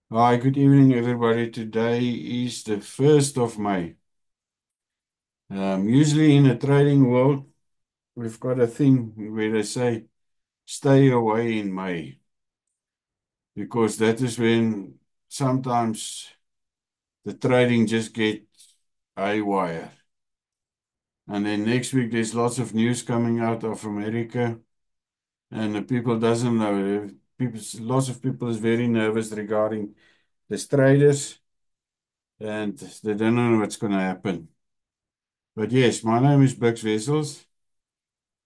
Hi, good evening, everybody. Today is the 1st of May. Usually in the trading world, we've got a thing where they say, stay away in May, because that is when sometimes the trading just gets haywire. And then next week, there's lots of news coming out of America, and the people doesn't know. Lots of people is very nervous regarding the traders, and they don't know what's going to happen. But yes, my name is Bux Wessels.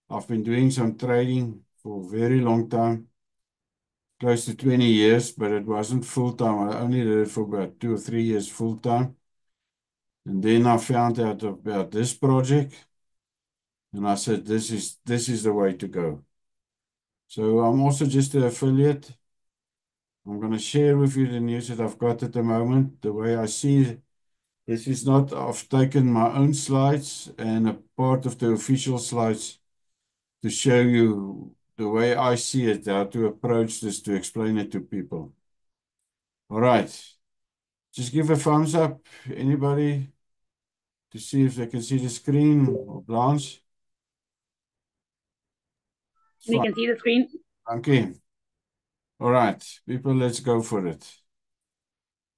I've been doing some trading for a very long time, close to 20 years, but it wasn't full time. I only did it for about 2 or 3 years full time. And then I found out about this project and I said, this is the way to go. So I'm also just an affiliate. I'm going to share with you the news that I've got at the moment. The way I see it, this is not, I've taken my own slides and a part of the official slides to show you the way I see it, how to approach this, to explain it to people. All right. Just give a thumbs up, anybody, to see if they can see the screen, or Blanche. It's We fine. can see the screen. Okay. All right, people, let's go for it.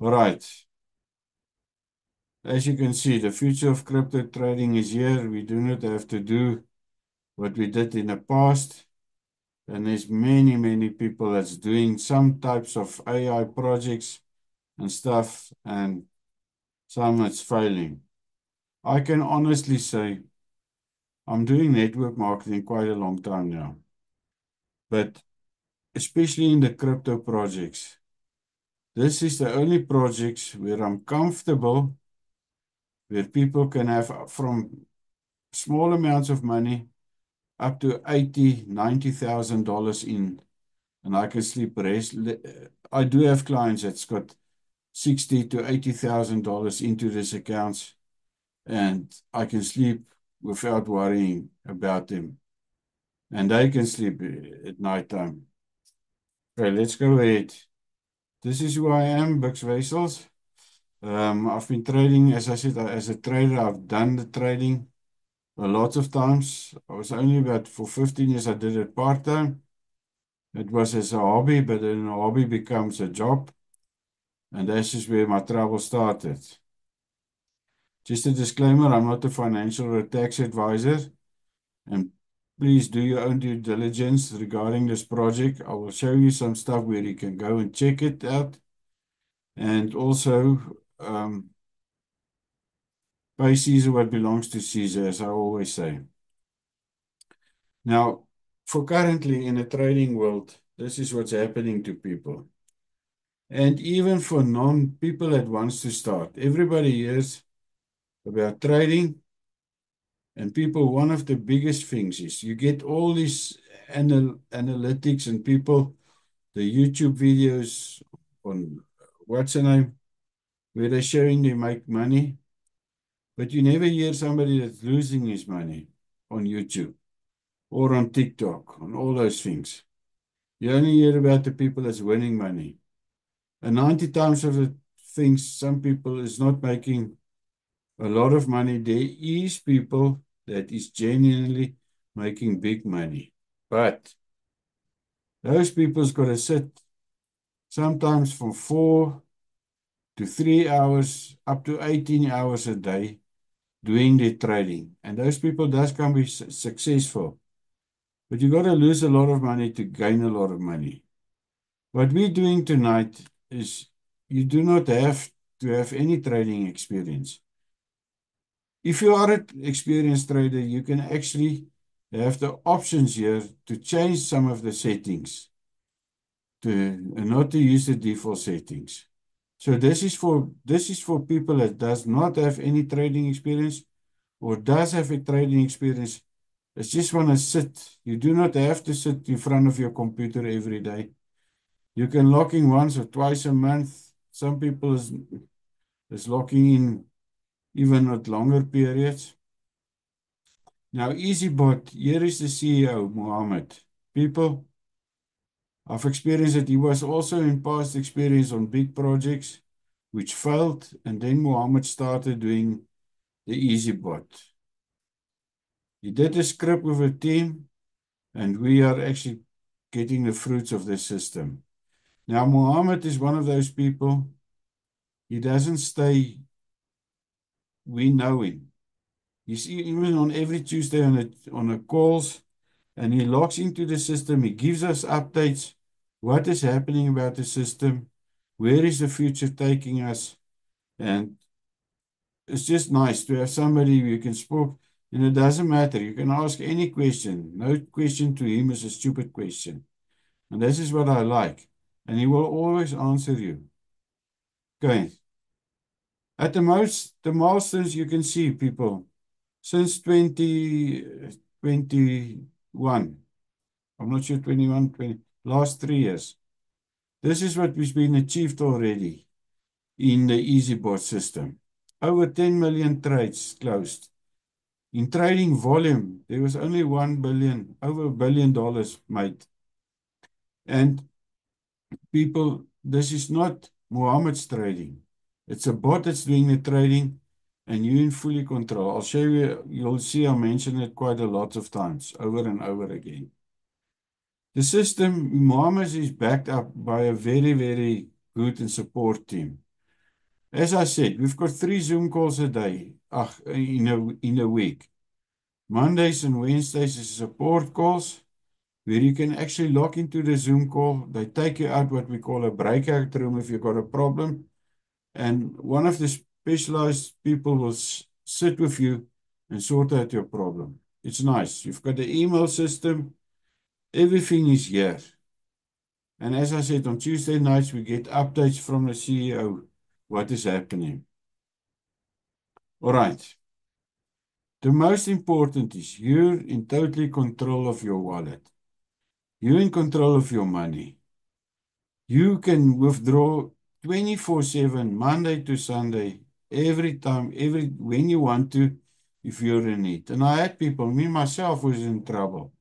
All right. As you can see, the future of crypto trading is here. We do not have to do what we did in the past. And there's many, many people that's doing some types of AI projects and stuff, and some that's failing. I can honestly say I'm doing network marketing quite a long time now, but especially in the crypto projects, this is the only projects where I'm comfortable, where people can have from small amounts of money up to 80, $90,000 in, and I can sleep rest. I do have clients that's got 60 to $80,000 into these accounts, and I can sleep without worrying about them. And they can sleep at night time. Okay, let's go ahead. This is who I am, Bux Wessels. I've been trading, as I said, as a trader. I've done the trading a lot of times. I was only about, for 15 years, I did it part-time. It was as a hobby, but then a hobby becomes a job. And this is where my trouble started. Just a disclaimer, I'm not a financial or a tax advisor. And please do your own due diligence regarding this project. I will show you some stuff where you can go and check it out. And also, pay Caesar what belongs to Caesar, as I always say. Now, for currently in the trading world, this is what's happening to people. And even for non-people that wants to start, everybody hears about trading. And people, one of the biggest things is you get all these analytics and people, the YouTube videos on what's the name, where they're showing they make money. But you never hear somebody that's losing his money on YouTube or on TikTok, on all those things. You only hear about the people that's winning money. And 90 times of the things, some people is not making a lot of money. There is people that is genuinely making big money. But those people's got to sit sometimes from 4 to 3 hours, up to 18 hours a day doing their trading. And those people does can be successful. But you got to lose a lot of money to gain a lot of money. What we're doing tonight is you do not have to have any trading experience. If you are an experienced trader, you can actually have the options here to change some of the settings to not to use the default settings. So this is for people that does not have any trading experience or does have a trading experience. It's just want to sit. You do not have to sit in front of your computer every day. You can log in once or twice a month. Some people is logging in even at longer periods. Now, EasyBot, here is the CEO, Mohammed. People, I've experienced it. He was also in past experience on big projects which failed, and then Mohammed started doing the EasyBot. He did a script with a team, and we are actually getting the fruits of this system. Now, Mohammed is one of those people, he doesn't stay, we know him. He's even on every Tuesday on a calls, and he logs into the system. He gives us updates. What is happening about the system? Where is the future taking us? And it's just nice to have somebody you can speak. And it doesn't matter. You can ask any question. No question to him is a stupid question. And this is what I like. And he will always answer you. Okay. At the milestones you can see, people, since 2021, I'm not sure, 21, 20, last 3 years. This is what has been achieved already in the EasyBot system. Over 10 million trades closed. In trading volume, there was only 1 billion, over $1 billion made. And people, this is not Mohammed's trading. It's a bot that's doing the trading, and you in fully control. I'll show you, you'll see I mention it quite a lot of times, over and over again. The system, Mohammed, is backed up by a very, very good and support team. As I said, we've got 3 Zoom calls a day, in a week. Mondays and Wednesdays is support calls, where you can actually log into the Zoom call. They take you out what we call a breakout room if you've got a problem. And one of the specialized people will sit with you and sort out your problem. It's nice. You've got the email system. Everything is here. And as I said, on Tuesday nights, we get updates from the CEO, what is happening. All right. The most important is you're in totally control of your wallet. You're in control of your money. You can withdraw 24/7, Monday to Sunday, every time, when you want to, if you're in need. And I had people, me myself was in trouble.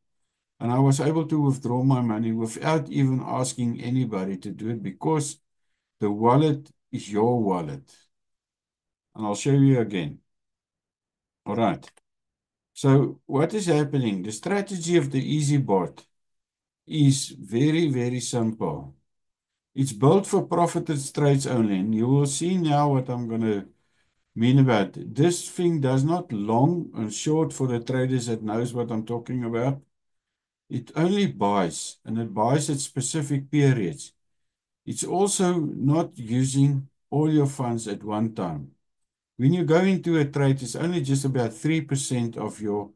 And I was able to withdraw my money without even asking anybody to do it because the wallet is your wallet. And I'll show you again. All right. So what is happening? The strategy of the EasyBot is very, very simple. It's built for profited trades only. And you will see now what I'm going to mean about it. This thing does not long and short for the traders that knows what I'm talking about. It only buys, and it buys at specific periods. It's also not using all your funds at one time. When you go into a trade, it's only just about 3% of your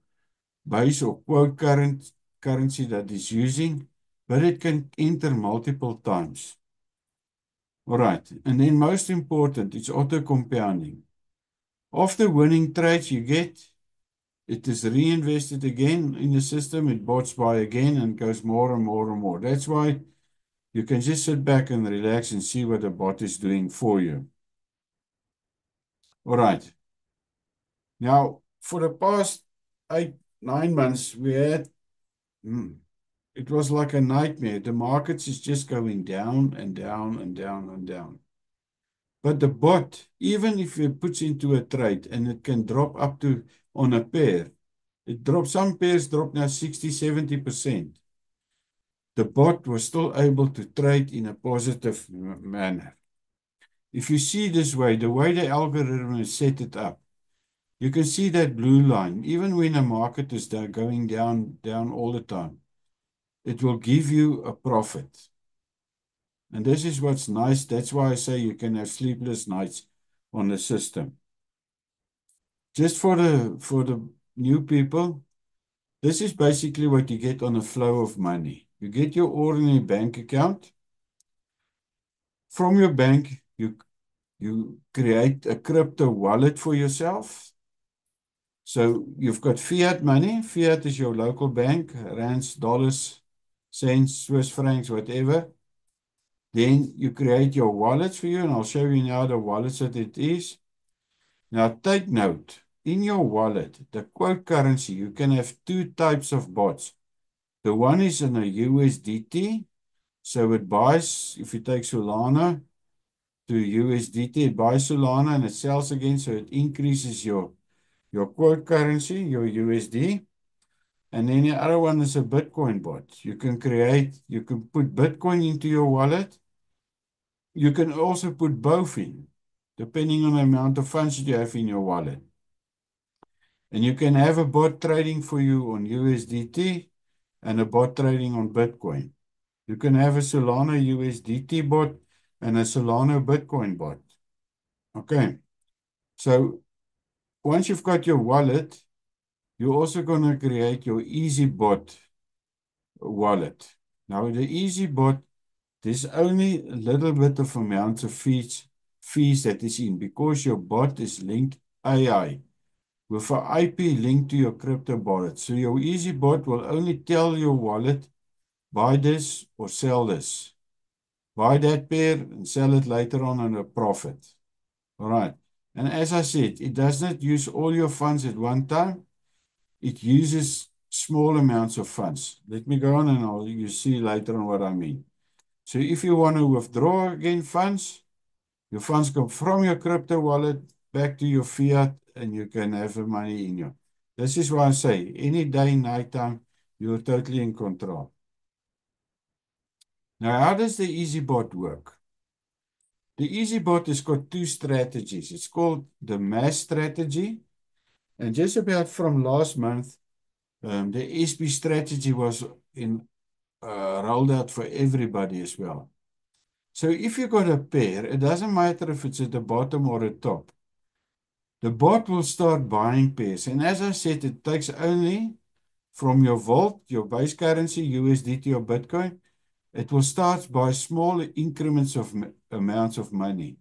base or quote currency that is using, but it can enter multiple times. All right, and then most important, it's auto compounding. After winning trades you get, it is reinvested again in the system, it bots by again and goes more and more and more. That's why you can just sit back and relax and see what the bot is doing for you. All right. Now, for the past 8, 9 months, we had, it was like a nightmare. The markets is just going down and down and down and down. But the bot, even if it puts into a trade and it can drop up to on a pair, it drops, some pairs drop now 60, 70%. The bot was still able to trade in a positive manner. If you see this way, the way the algorithm is set it up, you can see that blue line. Even when the market is going down all the time, it will give you a profit. And this is what's nice. That's why I say you can have sleepless nights on the system. Just for the new people, this is basically what you get on a flow of money. You get your ordinary bank account. From your bank, you create a crypto wallet for yourself. So you've got fiat money. Fiat is your local bank, rands, dollars, cents, Swiss francs, whatever. Then you create your wallets for you, and I'll show you now the wallets that it is. Now take note, in your wallet, the quote currency, you can have 2 types of bots. The one is in a USDT, So it buys, if you take Solana to USDT, it buys Solana and it sells again. So it increases your quote currency, your USD. And then the other one is a Bitcoin bot. You can put Bitcoin into your wallet. You can also put both in, depending on the amount of funds that you have in your wallet. And you can have a bot trading for you on USDT and a bot trading on Bitcoin. You can have a Solana USDT bot and a Solana Bitcoin bot. Okay. So once you've got your wallet, you're also going to create your EasyBot wallet. Now, the EasyBot, there's only a little bit of amounts of fees that is in because your bot is linked AI with an IP linked to your crypto wallet. So your EasyBot will only tell your wallet, buy this or sell this. Buy that pair and sell it later on a profit. All right. And as I said, it does not use all your funds at one time. It uses small amounts of funds. Let me go on and you see later on what I mean. So if you want to withdraw again funds, your funds come from your crypto wallet back to your fiat and you can have the money in you. This is why I say any day, night time, you're totally in control. Now, how does the EasyBot work? The EasyBot has got two strategies. It's called the mass strategy. And just about from last month, the SB strategy was rolled out for everybody as well. So if you got a pair, it doesn't matter if it's at the bottom or the top. The bot will start buying pairs. And as I said, it takes only from your vault, your base currency, USDT or Bitcoin. It will start by small increments of amounts of money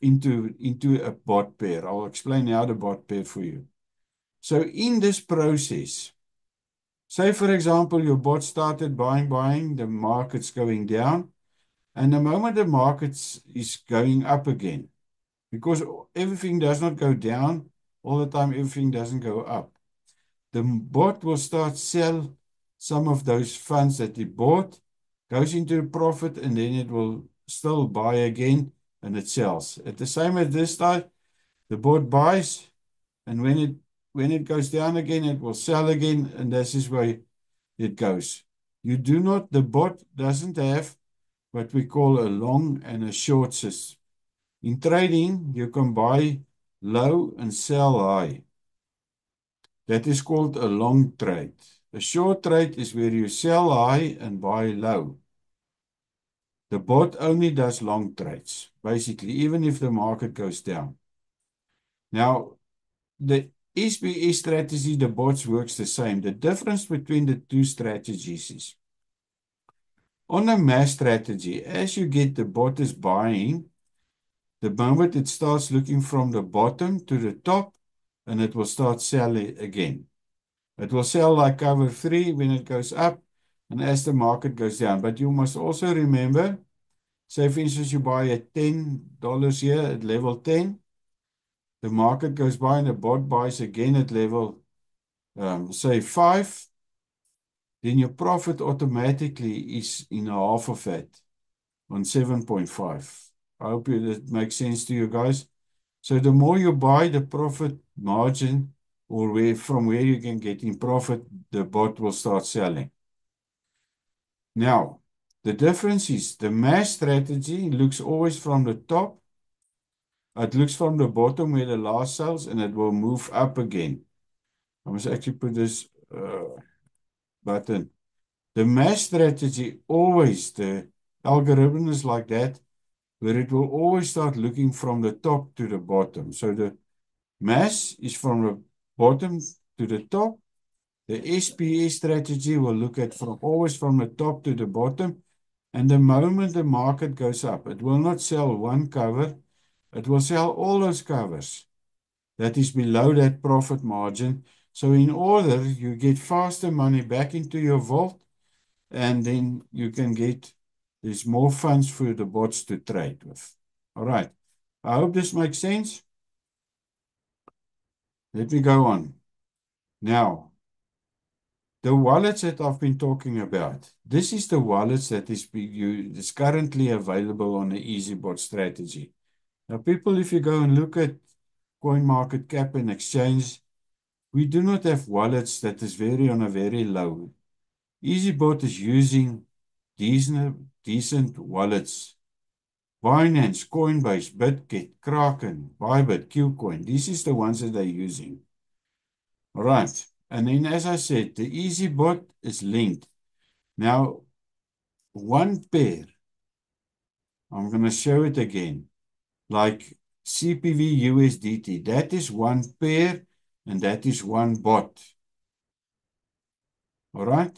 into a bot pair. I'll explain how the bot pair for you. So in this process, say for example, your bot started buying, the market's going down. And the moment the market is going up again, because everything does not go down all the time, everything doesn't go up. The bot will start sell some of those funds that it bought, goes into a profit, and then it will still buy again, and it sells. At the same at this time, the bot buys, and when it goes down again, it will sell again, and this is where it goes. The bot doesn't have what we call a long and a short system. In trading, you can buy low and sell high. That is called a long trade. A short trade is where you sell high and buy low. The bot only does long trades, basically, even if the market goes down. Now, the SBE strategy, the bots works the same. The difference between the two strategies is on a mass strategy, as you get the bot is buying, the moment it starts looking from the bottom to the top, and it will start selling again. It will sell like cover 3 when it goes up and as the market goes down. But you must also remember, say for instance, you buy at $10 here at level 10, the market goes by and the bot buys again at level, say 5, then your profit automatically is in half of that on 7.5. I hope that makes sense to you guys. So the more you buy, the profit margin or from where you can get in profit, the bot will start selling. Now, the difference is the mass strategy looks always from the top. It looks from the bottom where the last sells and it will move up again. I must actually put this button. The mass strategy always, the algorithm is like that, where it will always start looking from the top to the bottom. So the mass is from the bottom to the top. The SPE strategy will look at always from the top to the bottom. And the moment the market goes up, it will not sell one cover. It will sell all those covers that is below that profit margin. So in order, you get faster money back into your vault, and then you can there's more funds for the bots to trade with. All right. I hope this makes sense. Let me go on. Now, the wallets that I've been talking about, this is the wallets that is currently available on the EasyBot strategy. Now, people, if you go and look at CoinMarketCap and Exchange, we do not have wallets that is on a very low. EasyBot is using decent wallets. Binance, Coinbase, Bitget, Kraken, Bybit, KuCoin. These is the ones that they're using. All right. And then, as I said, the EasyBot is linked. Now, one pair, I'm going to show it again, like CPV USDT. That is one pair, and that is one bot. All right.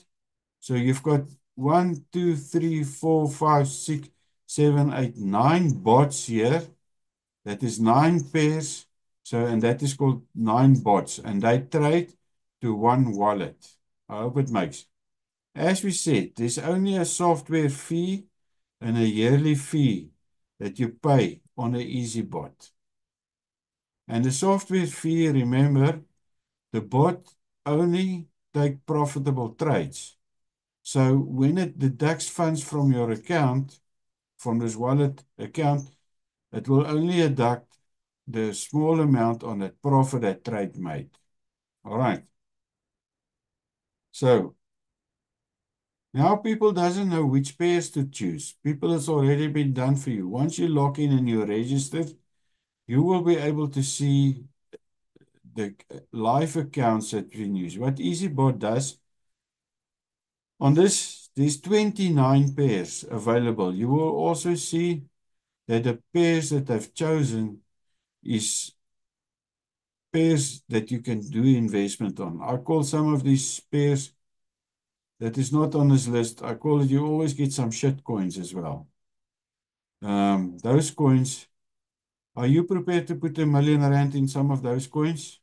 So you've got 1, 2, 3, 4, 5, 6, 7, 8, 9 bots here. That is 9 pairs. So, and that is called 9 bots, and they trade to one wallet. I hope it makes. As we said, there's only a software fee and a yearly fee that you pay on the EasyBot. And the software fee, remember, the bot only take profitable trades. So when it deducts funds from your account, from this wallet account, it will only deduct the small amount on that profit that trade made. All right. So now people doesn't know which pairs to choose. People, it's already been done for you. Once you log in and you're registered, you will be able to see the live accounts that we use. What EasyBot does, on this, there's 29 pairs available. You will also see that the pairs that I've chosen is pairs that you can do investment on. I call some of these pairs that is not on this list, I call it, you always get some shit coins as well. Those coins, are you prepared to put R1 million in some of those coins?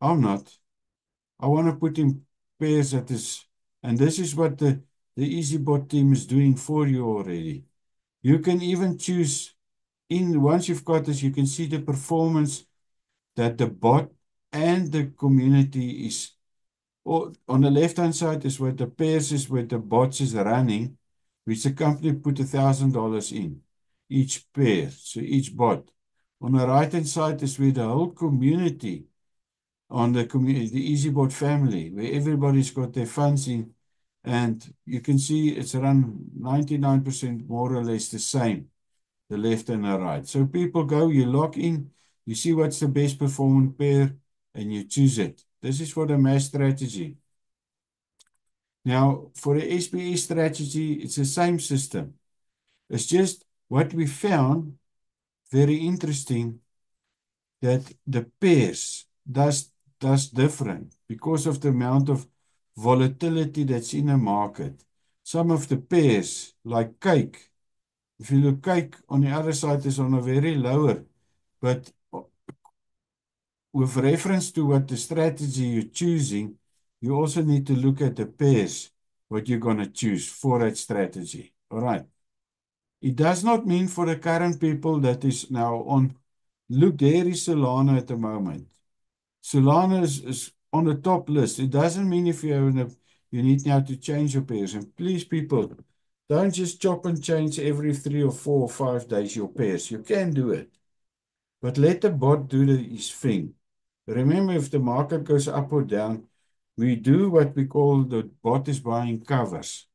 I'm not. I want to put in pairs that is, and this is what the EasyBot team is doing for you already. You can even choose once you've got this, you can see the performance that the bot and the community is. On the left-hand side is where the pairs is where the bots is running, which the company put $1,000 in each pair, so each bot. On the right-hand side is where the whole community, on the EasyBot family, where everybody's got their funds in, and you can see it's around 99% more or less the same, the left and the right. So people go, you log in, you see what's the best performing pair, and you choose it. This is for the mass strategy. Now, for the SPE strategy, it's the same system. It's just what we found very interesting, that the pairs does different because of the amount of volatility that's in the market. Some of the pairs, like cake, if you look cake on the other side is on a very lower, but with reference to what the strategy you're choosing, you also need to look at the pairs, what you're going to choose for that strategy. All right. It does not mean for the current people that is now on, look, there is Solana at the moment. Solana is on the top list. It doesn't mean if you need now to change your pairs. And please, people, don't just chop and change every 3 or 4 or 5 days your pairs. You can do it, but let the bot do his thing. Remember, if the market goes up or down, we do what we call the bot is buying covers.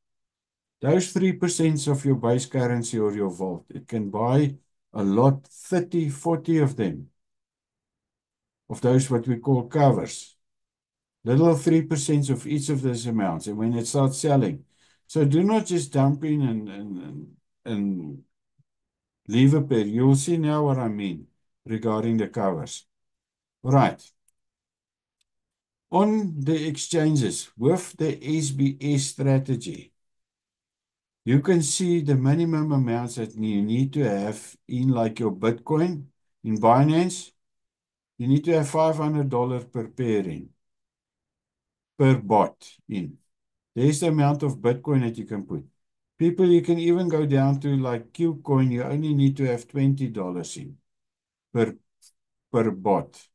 Those 3% of your base currency or your vault, it can buy a lot, 30, 40 of them, of those what we call covers. Little 3% of each of those amounts, and when it starts selling. So do not just dump in and leave a pair. You'll see now what I mean regarding the covers. All right. On the exchanges with the SBS strategy, you can see the minimum amounts that you need to have in, like your Bitcoin in Binance. You need to have $500 per pair in, per bot in. There's the amount of Bitcoin that you can put. People, you can even go down to like KuCoin. You only need to have $20 in per bot.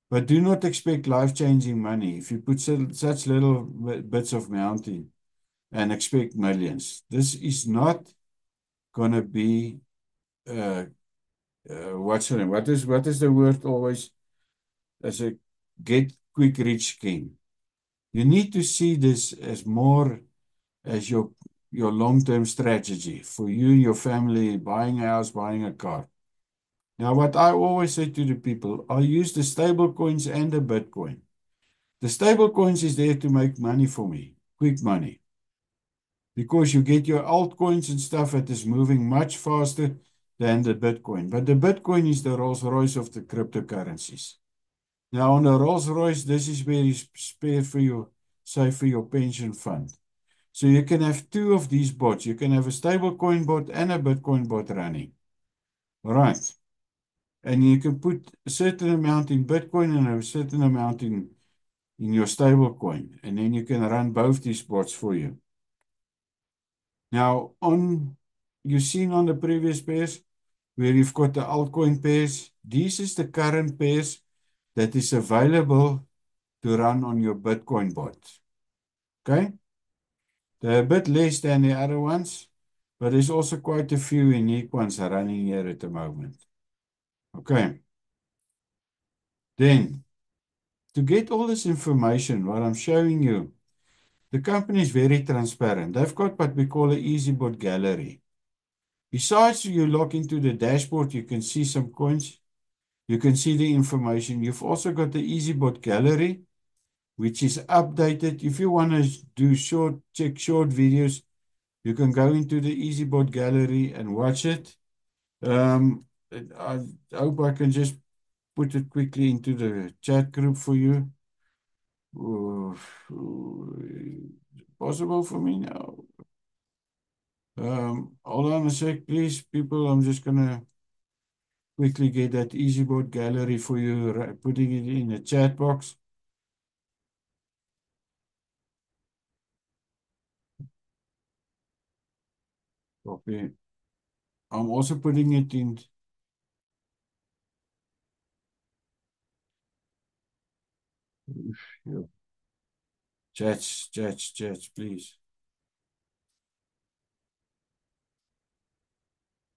But do not expect life-changing money if you put such little bits of mounting and expect millions. This is not going to be, what's the name? What is the word always as a get quick rich scheme? You need to see this as more as your long-term strategy for you and your family, buying a house, buying a car. Now, what I always say to the people, I use the stable coins and the Bitcoin. The stable coins is there to make money for me, quick money, because you get your altcoins and stuff that is moving much faster than the Bitcoin. But the Bitcoin is the Rolls Royce of the cryptocurrencies. Now, on the Rolls Royce, this is where you spare for your, save for your pension fund. So you can have two of these bots. You can have a stable coin bot and a Bitcoin bot running. All right. And you can put a certain amount in Bitcoin and a certain amount in your stable coin. And then you can run both these bots for you. Now, you've seen on the previous pairs where you've got the altcoin pairs. This is the current pairs that is available to run on your Bitcoin bot. Okay? They're a bit less than the other ones, but there's also quite a few unique ones running here at the moment. Okay. Then, to get all this information, what I'm showing you, the company is very transparent. They've got what we call an EasyBot gallery. Besides, you log into the dashboard, you can see some coins. You can see the information. You've also got the EasyBot gallery, which is updated. If you want to check short videos, you can go into the EasyBot gallery and watch it. I hope I can just put it quickly into the chat group for you. Possible for me now. Hold on a sec, please, people. I'm just gonna quickly get that EasyBot gallery for you, putting it in the chat box. Copy. I'm also putting it in. Chats, please.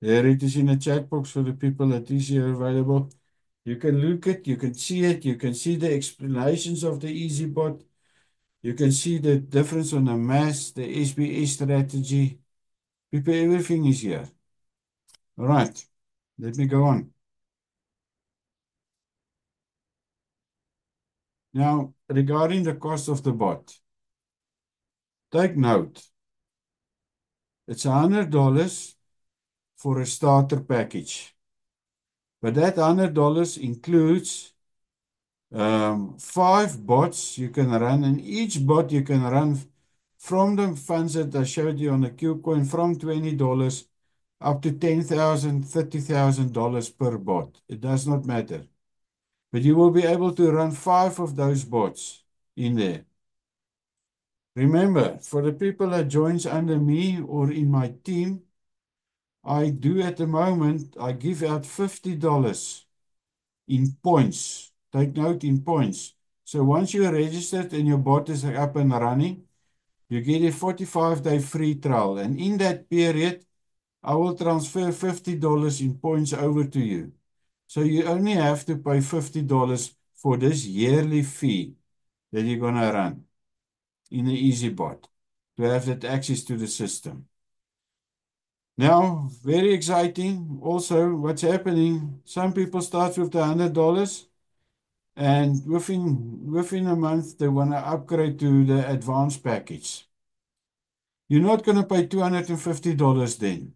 There it is in the chat box for the people that is here available. You can look it, you can see it, you can see the explanations of the EasyBot. You can see the difference on the mass, the SBS strategy. People, everything is here. All right, let me go on. Now, regarding the cost of the bot, take note. It's $100 for a starter package. But that $100 includes 5 bots you can run, and each bot you can run from the funds that I showed you on the KuCoin from $20 up to $10,000, $30,000 per bot. It does not matter. But you will be able to run 5 of those bots in there. Remember, for the people that joins under me or in my team, I do at the moment, I give out $50 in points. Take note, in points. So once you're registered and your bot is up and running, you get a 45-day free trial. And in that period, I will transfer $50 in points over to you. So you only have to pay $50 for this yearly fee that you're going to run in the EasyBot to have that access to the system. Now, very exciting. Also, what's happening, some people start with the $100 and within a month, they want to upgrade to the advanced package. You're not going to pay $250 then.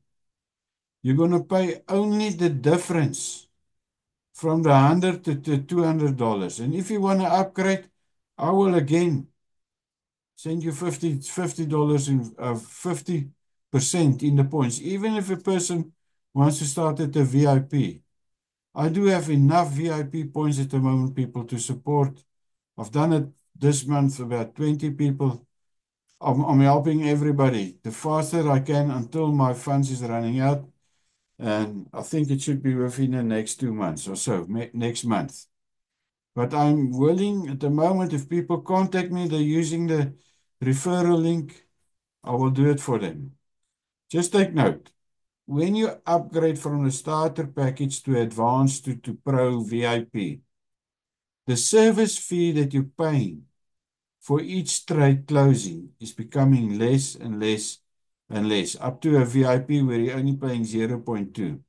You're going to pay only the difference from the $100 to the $200. And if you want to upgrade, I will again send you $50 in 50% in the points. Even if a person wants to start at the VIP, I do have enough VIP points at the moment, people, to support. I've done it this month, about 20 people. I'm helping everybody the faster I can until my funds is running out. And I think it should be within the next 2 months or so, next month. But I'm willing at the moment, if people contact me, they're using the referral link, I will do it for them. Just take note. When you upgrade from the starter package to advanced to Pro VIP, the service fee that you're paying for each trade closing is becoming less and less and less, up to a VIP where you're only paying 0.2.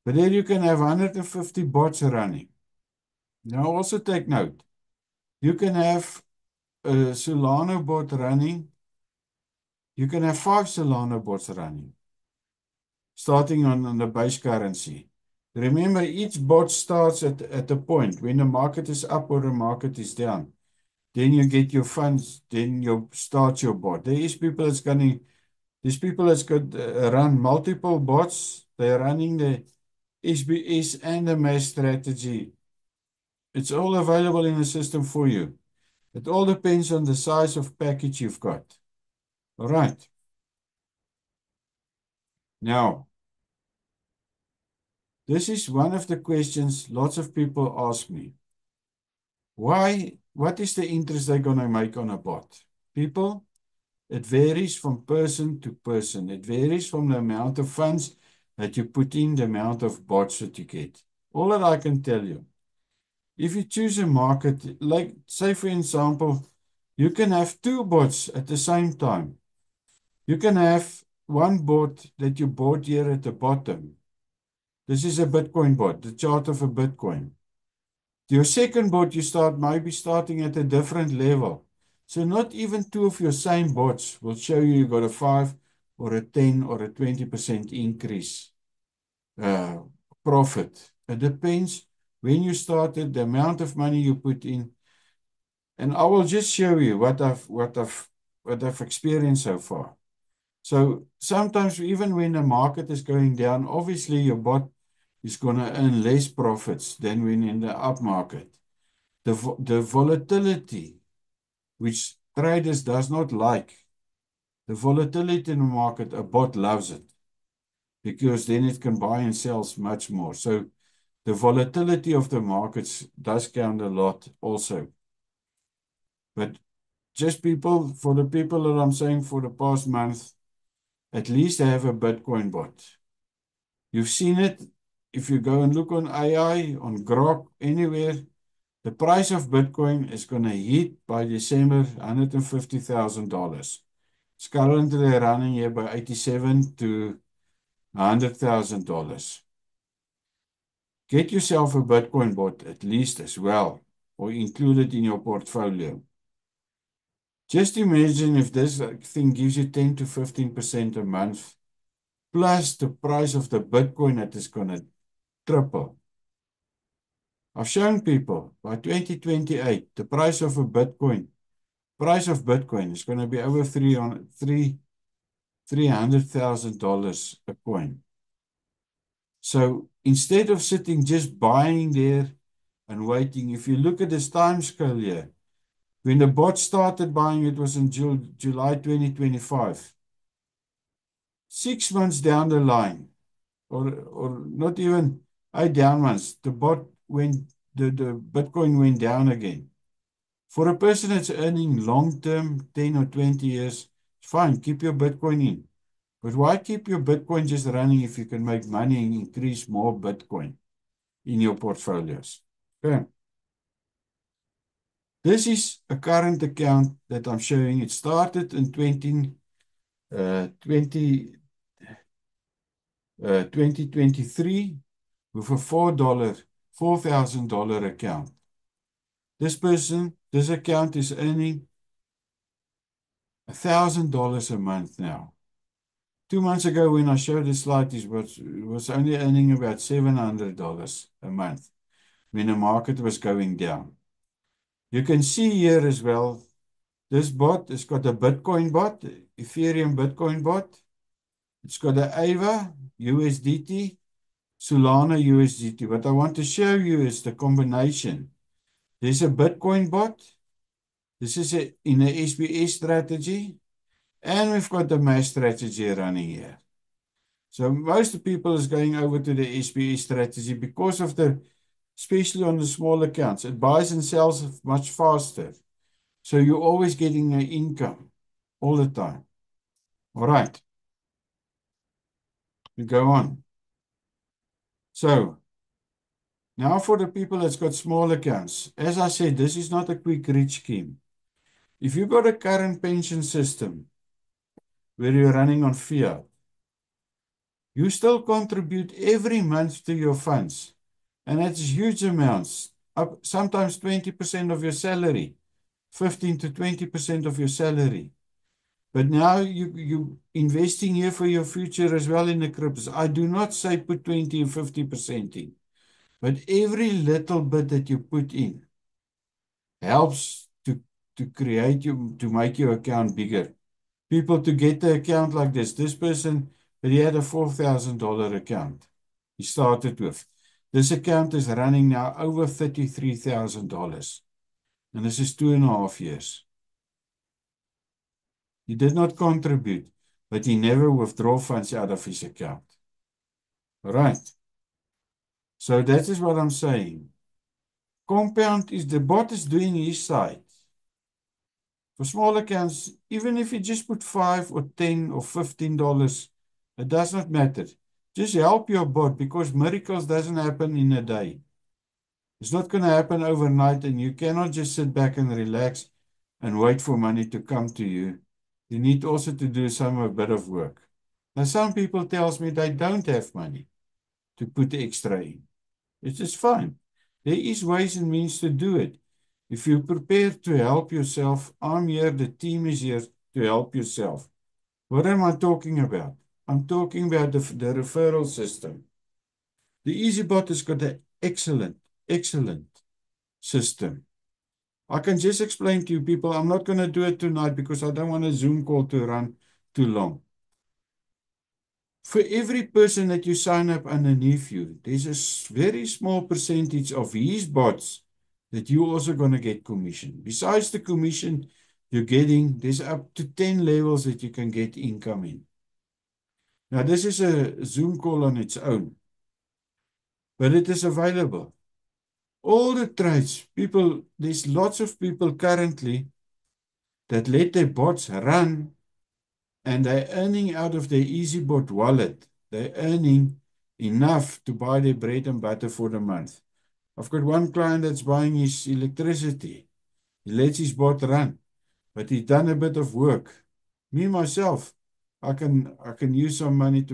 But then you can have 150 bots running. Now also take note, you can have a Solana bot running. You can have 5 Solana bots running, starting on the base currency. Remember, each bot starts at a point when the market is up or the market is down. Then you get your funds, then you start your bot. These people that's got run multiple bots. They're running the SBS and the mass strategy. It's all available in the system for you. It all depends on the size of package you've got. All right. Now, this is one of the questions lots of people ask me. What is the interest they're going to make on a bot? People, it varies from person to person. It varies from the amount of funds that you put in, the amount of bots that you get. All that I can tell you, if you choose a market, like say for example, you can have 2 bots at the same time. You can have one bot that you bought here at the bottom. This is a Bitcoin bot, the chart of a Bitcoin. Your second bot, you maybe starting at a different level. So not even 2 of your same bots will show you got a 5 or a 10 or a 20% increase profit. It depends when you started, the amount of money you put in. And I will just show you what I've experienced so far. So sometimes even when the market is going down, obviously your bot is going to earn less profits than when in the up market. The volatility, which traders does not like, the volatility in the market, a bot loves it because then it can buy and sells much more. So the volatility of the markets does count a lot also. But just for the people that I'm saying for the past month, at least they have a Bitcoin bot. You've seen it. If you go and look on AI, on Grok, anywhere, the price of Bitcoin is going to hit by December $150,000. It's currently running here by 87 to $100,000. Get yourself a Bitcoin bot at least as well, or include it in your portfolio. Just imagine if this thing gives you 10 to 15% a month, plus the price of the Bitcoin that is going to triple. I've shown people by 2028, the price of Bitcoin is going to be over $300,000 a coin. So instead of sitting just buying there and waiting, if you look at this time scale here, when the bot started buying, it was in July 2025. 6 months down the line, or not even 8 down months, the Bitcoin went down again. For a person that's earning long-term, 10 or 20 years, it's fine, keep your Bitcoin in. But why keep your Bitcoin just running if you can make money and increase more Bitcoin in your portfolios? Okay. This is a current account that I'm showing. It started in 2023 with a $4,000 account. This account is earning $1,000 a month now. 2 months ago, when I showed this slide, it was only earning about $700 a month when the market was going down. You can see here as well, this bot has got a Bitcoin bot, Ethereum Bitcoin bot. It's got an AVA USDT, Solana USDT. What I want to show you is the combination. There's a Bitcoin bot. This is in the SBS strategy. And we've got the mass strategy running here. So most people is going over to the SBS strategy because of the especially on the small accounts. It buys and sells much faster. So you're always getting an income all the time. All right, we go on. So now for the people that's got small accounts, as I said, this is not a quick rich scheme. If you've got a current pension system where you're running on fiat, you still contribute every month to your funds. And that's huge amounts, up sometimes 20% of your salary, 15 to 20% of your salary. But now you investing here for your future as well in the cryptos. I do not say put 20 or 50% in, but every little bit that you put in helps to create you to make your account bigger. People to get the account like this. This person, but he had a $4,000 account he started with. This account is running now over $33,000. And this is 2.5 years. He did not contribute, but he never withdraw funds out of his account. All right. So that is what I'm saying. Compound is the bot is doing his side. For small accounts, even if you just put 5 or 10 or $15, it does not matter. Just help your bot because miracles doesn't happen in a day. It's not going to happen overnight, and you cannot just sit back and relax and wait for money to come to you. You need also to do a bit of work. Now, some people tells me they don't have money to put the extra in. It's just fine. There is ways and means to do it. If you're prepared to help yourself, I'm here, the team is here to help yourself. What am I talking about? I'm talking about the referral system. The EasyBot has got an excellent system. I can just explain to you people, I'm not going to do it tonight because I don't want a Zoom call to run too long. For every person that you sign up underneath you, there's a very small percentage of his bots that you're also going to get commission. Besides the commission you're getting, there's up to 10 levels that you can get income in. Now, this is a Zoom call on its own, but it is available. All the trades, people, there's lots of people currently that let their bots run and they're earning out of their EasyBot wallet. They're earning enough to buy their bread and butter for the month. I've got one client that's buying his electricity. He lets his bot run, but he's done a bit of work. Me, myself, I can use some money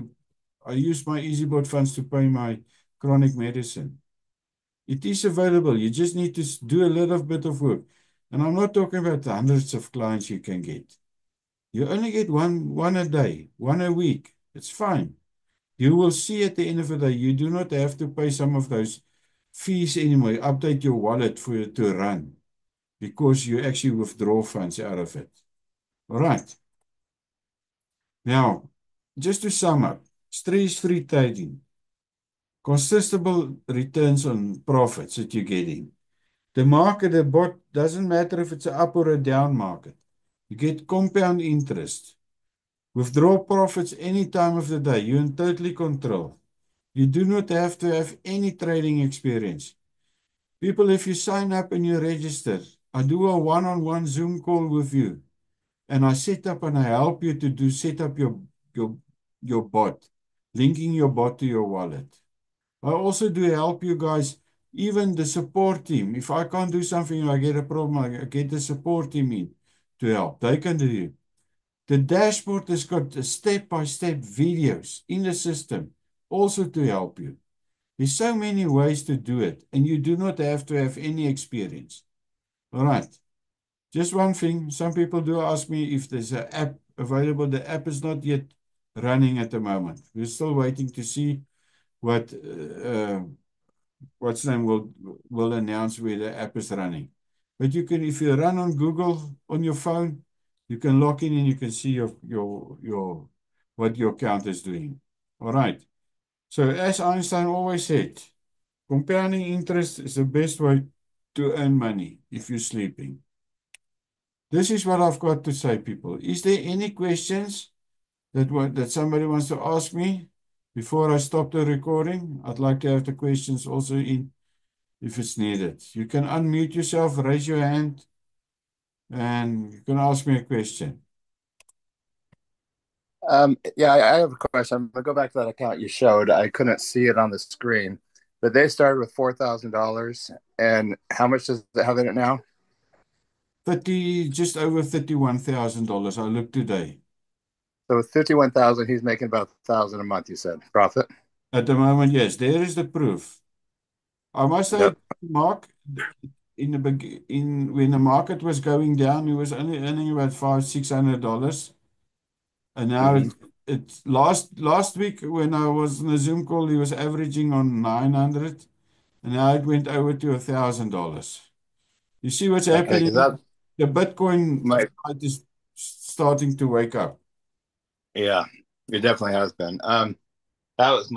I use my EasyBot funds to pay my chronic medicine. It is available. You just need to do a little bit of work. And I'm not talking about the hundreds of clients you can get. You only get one a day, one a week. It's fine. You will see at the end of the day, you do not have to pay some of those fees anymore. Update your wallet for you to run because you actually withdraw funds out of it. All right. Now, just to sum up, stress-free trading, consistent returns on profits that you're getting. The market, the bot, doesn't matter if it's an up or a down market. You get compound interest. Withdraw profits any time of the day. You're in total control. You do not have to have any trading experience. People, if you sign up and you register, I do a one-on-one Zoom call with you. And I set up and I help you to set up your bot, linking your bot to your wallet. I also do help you guys, even the support team. If I can't do something, I get a problem, I get the support team in to help. They can do it. The dashboard has got step-by-step videos in the system also to help you. There's so many ways to do it, and you do not have to have any experience. All right. Just one thing. Some people do ask me if there's an app available. The app is not yet running at the moment. We're still waiting to see what's name will announce where the app is running. But you can, if you run on Google on your phone, you can log in and you can see your what your account is doing. All right. So as Einstein always said, compounding interest is the best way to earn money if you're sleeping. This is what I've got to say, people. Is there any questions that somebody wants to ask me before I stop the recording? I'd like to have the questions also in if it's needed. You can unmute yourself, raise your hand, and you can ask me a question. Yeah, I have a question. I'm gonna go back to that account you showed. I couldn't see it on the screen, but they started with $4,000. And how much does it have in it now? Just over $31,000. I looked today. So with 51,000, he's making about 1,000 a month. You said profit. At the moment, yes, there is the proof. I must say, Yep. Mark, in when the market was going down, he was only earning about $600. And now Hmm. it's last week when I was on a Zoom call, he was averaging on 900, and now it went over to $1,000. You see what's Okay, because happening? that The Bitcoin might, side is starting to wake up. yeah, it definitely has been. That was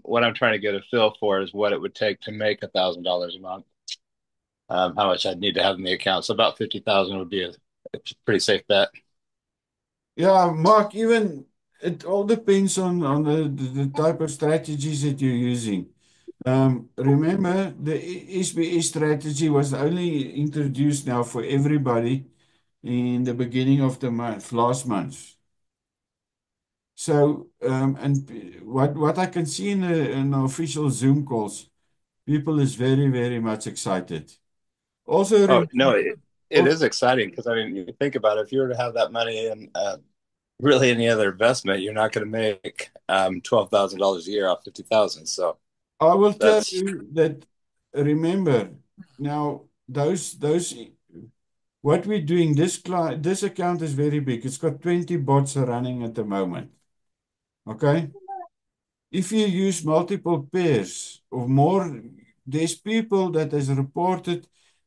what I'm trying to get a feel for is what it would take to make $1,000 a month. How much I'd need to have in the account. So about 50,000 would be a pretty safe bet. Yeah, Mark, even it all depends on the type of strategies that you're using. Remember, the SBS strategy was only introduced now for everybody in the beginning of the month, last month. So, and what I can see in the official Zoom calls, people is very, very much excited. Also, Oh, remember, no, it is exciting because I mean, you think about it, if you were to have that money in really any other investment, you're not going to make $12,000 a year off 50,000. So I will tell that's you that remember now those what we're doing this account is very big. It's got 20 bots running at the moment. Okay? If you use multiple pairs or more, there's people that has reported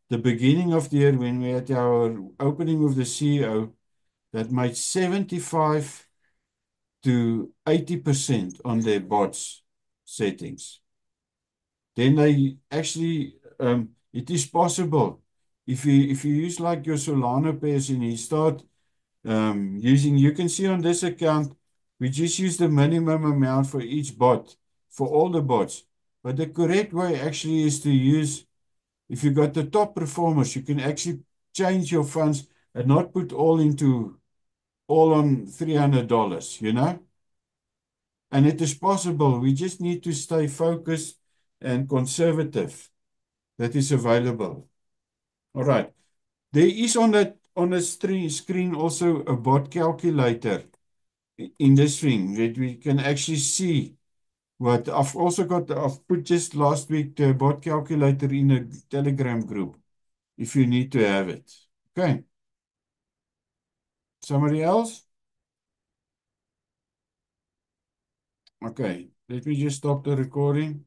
the beginning of the year when we had our opening of the CEO that made 75 to 80% on their bots settings. Then they actually it is possible if you use like your Solana pairs and you start using, you can see on this account we just use the minimum amount for each bot for all the bots, but the correct way actually is to use, if you got the top performers, you can actually change your funds and not put all on $300, and it is possible. We just need to stay focused and conservative. That is available. All right. There is on the screen also a bot calculator in this thing that we can actually see what I've put just last week the bot calculator in a Telegram group if you need to have it. Okay. Somebody else? Okay. Let me just stop the recording.